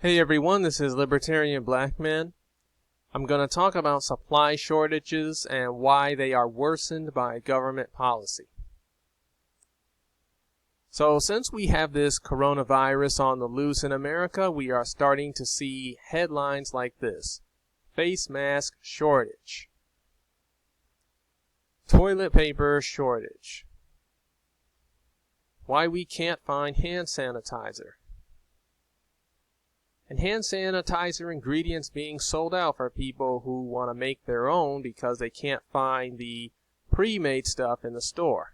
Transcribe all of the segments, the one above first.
Hey everyone, this is Libertarian Black Man. I'm going to talk about supply shortages and why they are worsened by government policy. So since we have this coronavirus on the loose in America, we are starting to see headlines like this: face mask shortage, toilet paper shortage, why we can't find hand sanitizer, and hand sanitizer ingredients being sold out for people who want to make their own because they can't find the pre-made stuff in the store.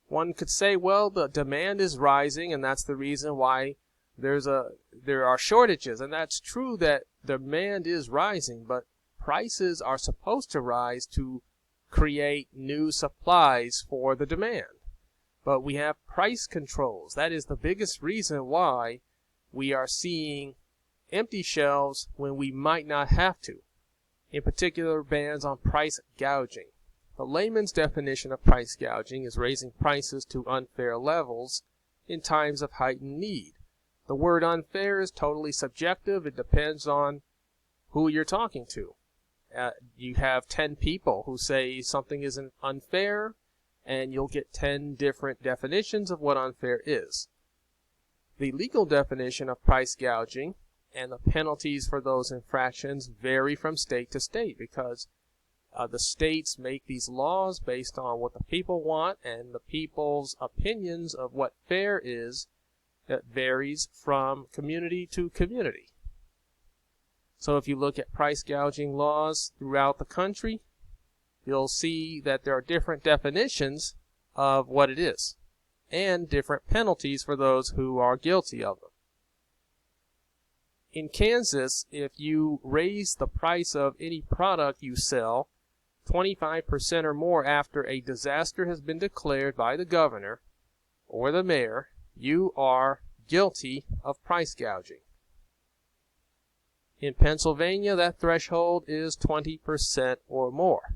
One could say, well, the demand is rising and that's the reason why there are shortages. And that's true that demand is rising, but prices are supposed to rise to create new supplies for the demand. But we have price controls. That is the biggest reason why we are seeing empty shelves when we might not have to. In particular, bans on price gouging. The layman's definition of price gouging is raising prices to unfair levels in times of heightened need. The word unfair is totally subjective. It depends on who you're talking to. You have 10 people who say something isn't unfair, and you'll get 10 different definitions of what unfair is. The legal definition of price gouging and the penalties for those infractions vary from state to state because the states make these laws based on what the people want, and the people's opinions of what fair is that varies from community to community. So if you look at price gouging laws throughout the country, you'll see that there are different definitions of what it is and different penalties for those who are guilty of them. In Kansas, if you raise the price of any product you sell 25% or more after a disaster has been declared by the governor or the mayor, you are guilty of price gouging. In Pennsylvania, that threshold is 20% or more.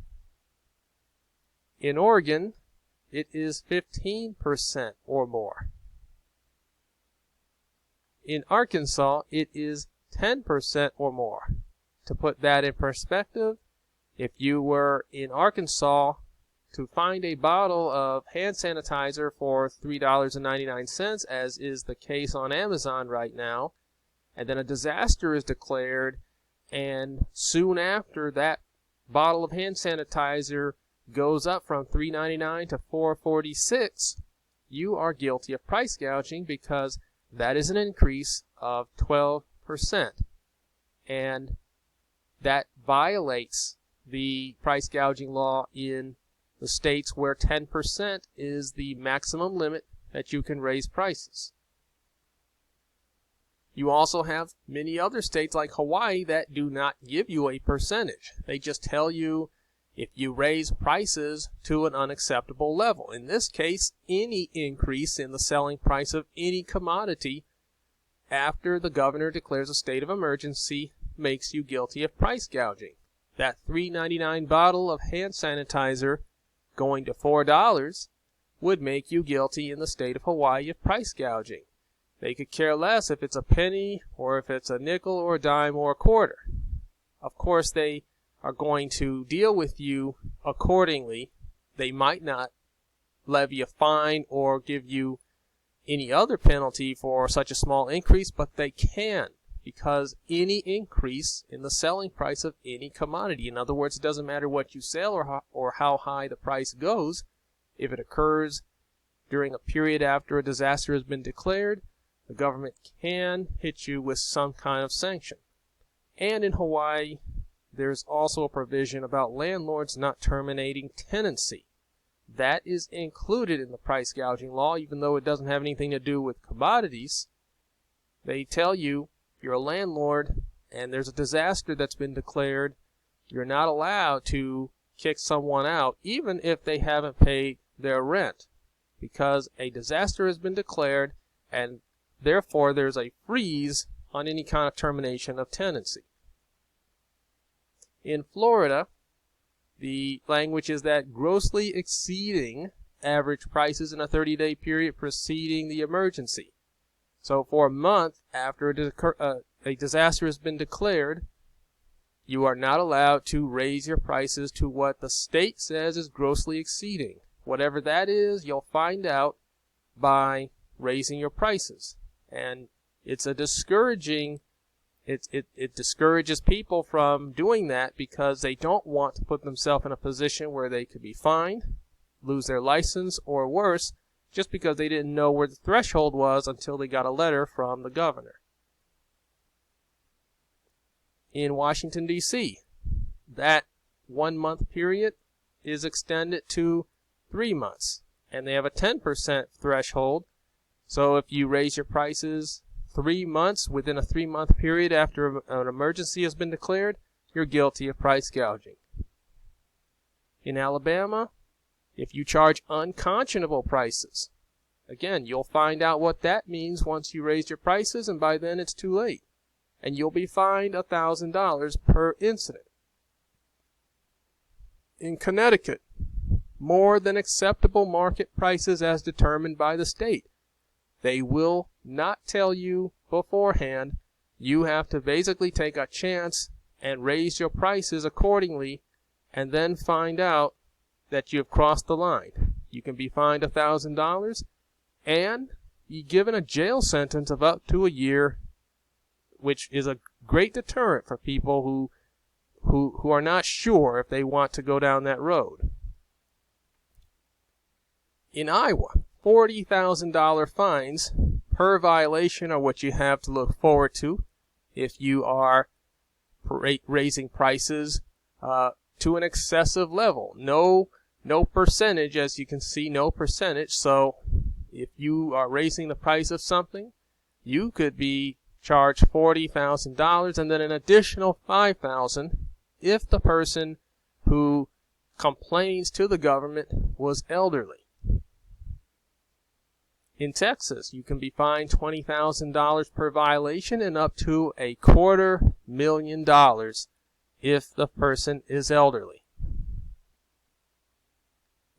In Oregon, it is 15% or more. In Arkansas, it is 10% or more. To put that in perspective, if you were in Arkansas to find a bottle of hand sanitizer for $3.99, as is the case on Amazon right now, and then a disaster is declared, and soon after that bottle of hand sanitizer goes up from $3.99 to $4.46, you are guilty of price gouging because that is an increase of 12%. And that violates the price gouging law in the states where 10% is the maximum limit that you can raise prices. You also have many other states like Hawaii that do not give you a percentage. They just tell you if you raise prices to an unacceptable level. In this case, any increase in the selling price of any commodity after the governor declares a state of emergency makes you guilty of price gouging. That $3.99 bottle of hand sanitizer going to $4 would make you guilty in the state of Hawaii of price gouging. They could care less if it's a penny or if it's a nickel or a dime or a quarter. Of course, they are going to deal with you accordingly. They might not levy a fine or give you any other penalty for such a small increase, but they can, because any increase in the selling price of any commodity, in other words, it doesn't matter what you sell or how high the price goes, if it occurs during a period after a disaster has been declared, the government can hit you with some kind of sanction. And in Hawaii, there's also a provision about landlords not terminating tenancy. That is included in the price gouging law, even though it doesn't have anything to do with commodities. They tell you, if you're a landlord and there's a disaster that's been declared, you're not allowed to kick someone out, even if they haven't paid their rent, because a disaster has been declared, and therefore there's a freeze on any kind of termination of tenancy. In Florida, the language is that grossly exceeding average prices in a 30-day period preceding the emergency. So for a month after a disaster has been declared, you are not allowed to raise your prices to what the state says is grossly exceeding. Whatever that is, you'll find out by raising your prices. And it's a discouraging, it discourages people from doing that because they don't want to put themselves in a position where they could be fined, lose their license, or worse, just because they didn't know where the threshold was until they got a letter from the governor. In Washington, D.C., that 1 month period is extended to 3 months, and they have a 10% threshold. So if you raise your prices 3 months within a 3 month period after an emergency has been declared, you're guilty of price gouging. In Alabama, if you charge unconscionable prices, again, you'll find out what that means once you raise your prices, and by then it's too late. And you'll be fined $1,000 per incident. In Connecticut, more than acceptable market prices as determined by the state. They will not tell you beforehand. You have to basically take a chance and raise your prices accordingly, and then find out that you have crossed the line. You can be fined $1,000 and be given a jail sentence of up to a year, which is a great deterrent for people who are not sure if they want to go down that road. In Iowa, $40,000 fines per violation are what you have to look forward to if you are raising prices to an excessive level. No percentage, as you can see, no percentage. So if you are raising the price of something, you could be charged $40,000 and then an additional $5,000 if the person who complains to the government was elderly. In Texas, you can be fined $20,000 per violation and up to $250,000 if the person is elderly.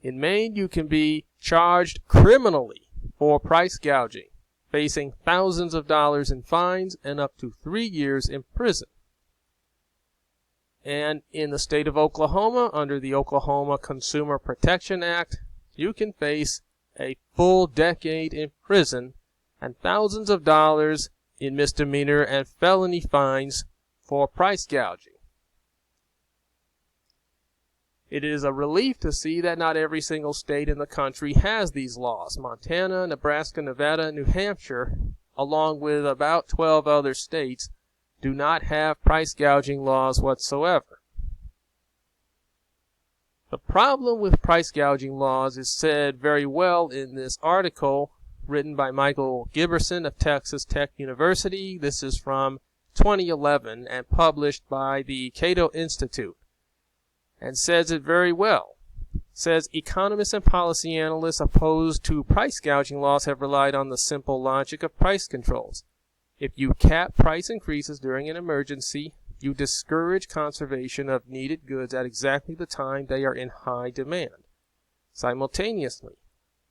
In Maine, you can be charged criminally for price gouging, facing thousands of dollars in fines and up to 3 years in prison. And in the state of Oklahoma, under the Oklahoma Consumer Protection Act, you can face a full decade in prison and thousands of dollars in misdemeanor and felony fines for price gouging. It is a relief to see that not every single state in the country has these laws. Montana, Nebraska, Nevada, and New Hampshire, along with about 12 other states, do not have price gouging laws whatsoever. The problem with price gouging laws is said very well in this article written by Michael Giberson of Texas Tech University. This is from 2011 and published by the Cato Institute, and says it very well. It says economists and policy analysts opposed to price gouging laws have relied on the simple logic of price controls. If you cap price increases during an emergency, you discourage conservation of needed goods at exactly the time they are in high demand. Simultaneously,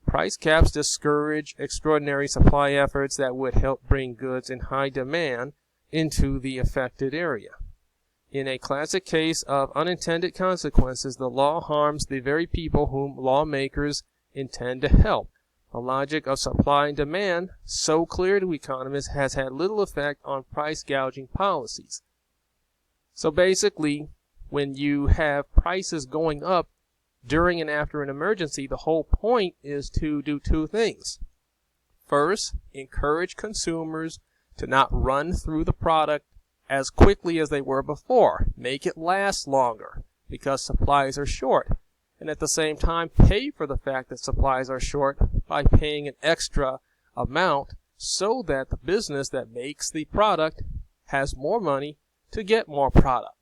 price caps discourage extraordinary supply efforts that would help bring goods in high demand into the affected area. In a classic case of unintended consequences, the law harms the very people whom lawmakers intend to help. The logic of supply and demand, so clear to economists, has had little effect on price gouging policies. So basically, when you have prices going up during and after an emergency, the whole point is to do two things. First, encourage consumers to not run through the product as quickly as they were before. Make it last longer because supplies are short. And at the same time, pay for the fact that supplies are short by paying an extra amount so that the business that makes the product has more money to get more product.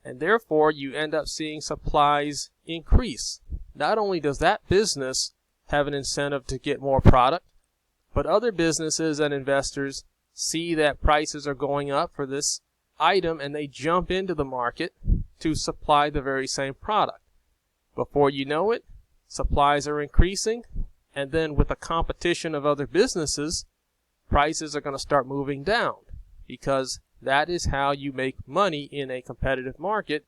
And therefore, you end up seeing supplies increase. Not only does that business have an incentive to get more product, but other businesses and investors see that prices are going up for this item and they jump into the market to supply the very same product. Before you know it, supplies are increasing, and then with the competition of other businesses, prices are going to start moving down, because that is how you make money in a competitive market.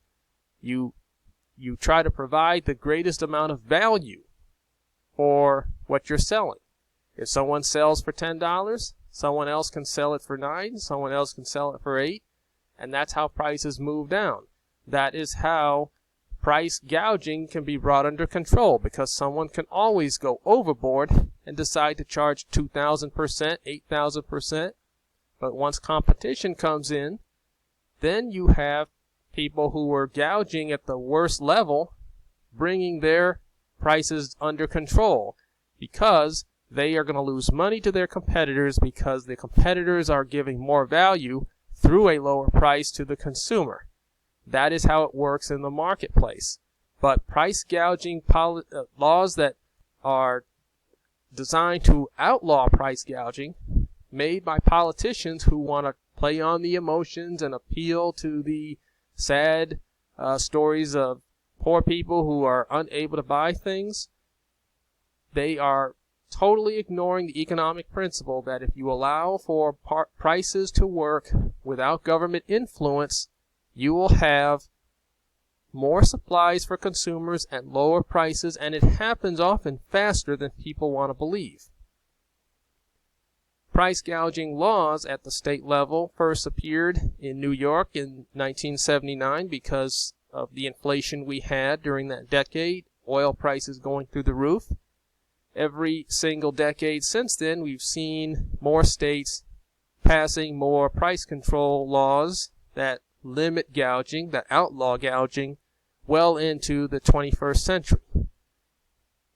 You try to provide the greatest amount of value for what you're selling. If someone sells for $10, someone else can sell it for $9, someone else can sell it for $8, and that's how prices move down. That is how price gouging can be brought under control, because someone can always go overboard and decide to charge 2,000%, 8,000%. But once competition comes in, then you have people who are gouging at the worst level bringing their prices under control, because they are going to lose money to their competitors, because the competitors are giving more value through a lower price to the consumer. That is how it works in the marketplace. But price gouging laws that are designed to outlaw price gouging, made by politicians who want to play on the emotions and appeal to the sad stories of poor people who are unable to buy things, they are totally ignoring the economic principle that if you allow for prices to work without government influence, you will have more supplies for consumers and lower prices, and it happens often faster than people want to believe. Price gouging laws at the state level first appeared in New York in 1979 because of the inflation we had during that decade, oil prices going through the roof. Every single decade since then, we've seen more states passing more price control laws that limit gouging, that outlaw gouging, well into the 21st century.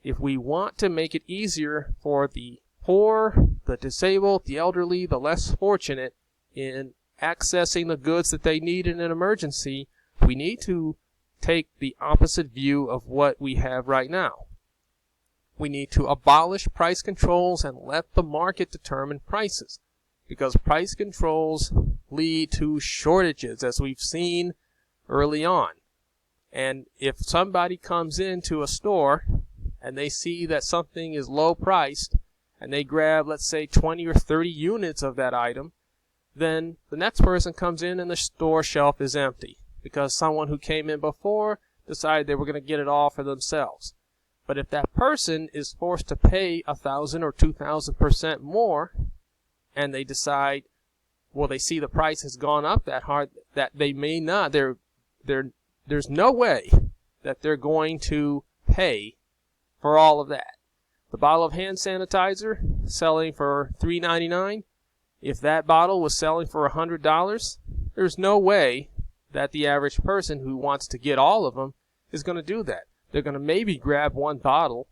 If we want to make it easier for the poor, the disabled, the elderly, the less fortunate in accessing the goods that they need in an emergency, we need to take the opposite view of what we have right now. We need to abolish price controls and let the market determine prices, because price controls lead to shortages, as we've seen early on. And if somebody comes into a store and they see that something is low priced, and they grab, let's say, 20 or 30 units of that item, then the next person comes in and the store shelf is empty, because someone who came in before decided they were going to get it all for themselves. But if that person is forced to pay 1,000 or 2,000% more, and they decide, well, they see the price has gone up that hard, that they may not, there's no way that they're going to pay for all of that. The bottle of hand sanitizer selling for $3.99, if that bottle was selling for $100, there's no way that the average person who wants to get all of them is going to do that. They're going to maybe grab one bottle,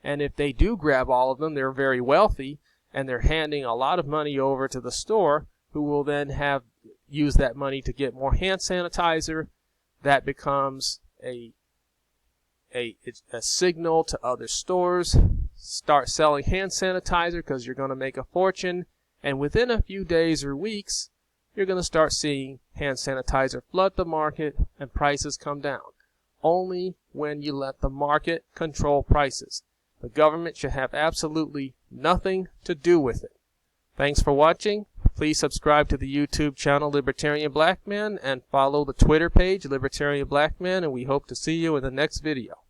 and if they do grab all of them, they're very wealthy, and they're handing a lot of money over to the store, who will then use that money to get more hand sanitizer. That becomes a signal to other stores. Start selling hand sanitizer, because you're going to make a fortune, and within a few days or weeks, you're going to start seeing hand sanitizer flood the market and prices come down. Only when you let the market control prices. The government should have absolutely nothing to do with it. Thanks for watching. Please subscribe to the YouTube channel Libertarian Black Man and follow the Twitter page Libertarian Black Man, and we hope to see you in the next video.